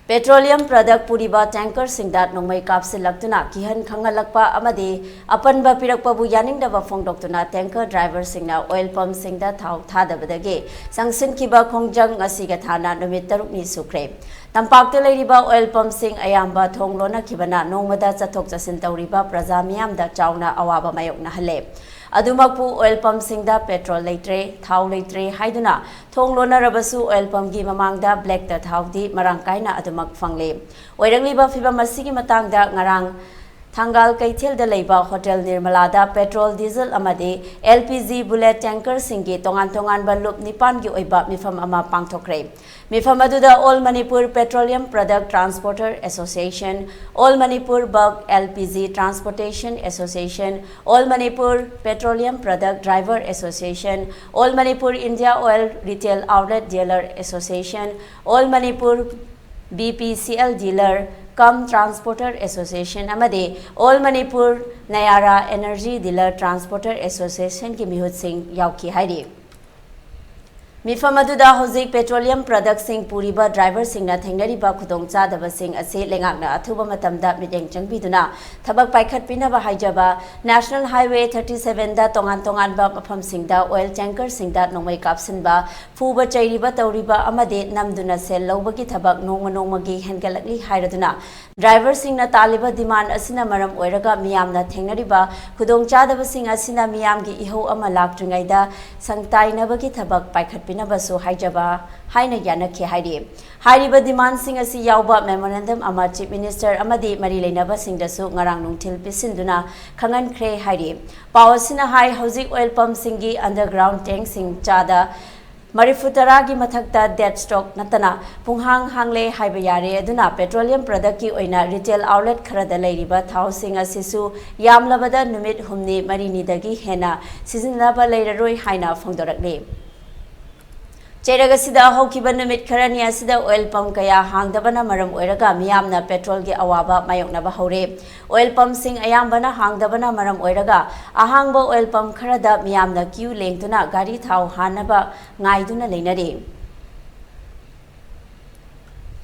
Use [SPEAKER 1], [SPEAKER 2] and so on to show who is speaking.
[SPEAKER 1] Petroleum product puriba tanker singdat nongmai kapsilaktuna kihan khangalakpa amadi apanba pirakpabu yaningdaba phongdoktuna tanker driver singna oil pump singda thau thadabadagi changsinkhibadagi khongjang asiga thana numit 6 ni sukre tampakta leiriba oil pump sing ayamba thonglona khibana nongmada chathok chasin tawriba praja miyamda chauna awaba mayokna hale Adumakpu oil pump singda petrol leitre, thau leitre, haiduna, thonglona rabasu oil pump gi mamangda black da thaudi marangkaina adumak fangle. Oirangliba fiba masigi matangda ngarang Thangal Kaithil da leiba hotel Nirmalada petrol diesel amadi LPG bullet tanker singi tongan balup nipan gi oiba mifam ama pangthokre. Mifam aduda All Manipur Petroleum Product Transporter Association, All Manipur Bulk LPG Transportation Association, All Manipur Petroleum Product Driver Association, All Manipur India Oil Retail Outlet Dealer Association, All Manipur BPCL Dealer Come Transporter Association amadi All Manipur Nayara Energy Dealer Transporter Association ki mihut sing yauki haidi Mifam aduda hozik petroleum product sing puriba driver singna thengnariba khudong chadaba sing ase lengakna athuba matamda miteng changbiduna thabak paikhat pinaba haijaba National Highway 37 da tongan ba mafam singda oil tanker singda nongmai kapsinba fuba chairiba tawriba amade namduna sel lobagi thabak nongmagi hengalakli hairaduna driver singna taliba demand asina maram oiraga miyamna thengnariba khudong chadaba sing asina miyamgi iho ama laktringaida sangtainabagi thabak paikhat Basu Haijaba, Haina Yanaki Haidi. Hariba demand sing as Yauba memorandum ama Chief Minister Amadi Marilena Singh Dasu Ngarang Nungtil Pisinduna, Kangan Kre Haidi. Pawasina High Housing Oil Pump Singi Underground Tank Sing Chada. Marifutaragi mathakta dead stock natana punghang hangle haibayare aduna petroleum product ki oina retail outlet kharada leiriba thau sing asisu yamlabada numit humni marini dagi hena sizinaba leiraroi haina phongdorakle Chedagasida Hokiba Numit Karani Asida oil pump kaya hangdabana maram oiraga miyamna petrolgi awaba mayoknaba houre oil pump sing ayambana hangdabana maram oiraga ahangba oil pump kharada miyamna queue lengtuna gari thau hanaba ngaiduna leinari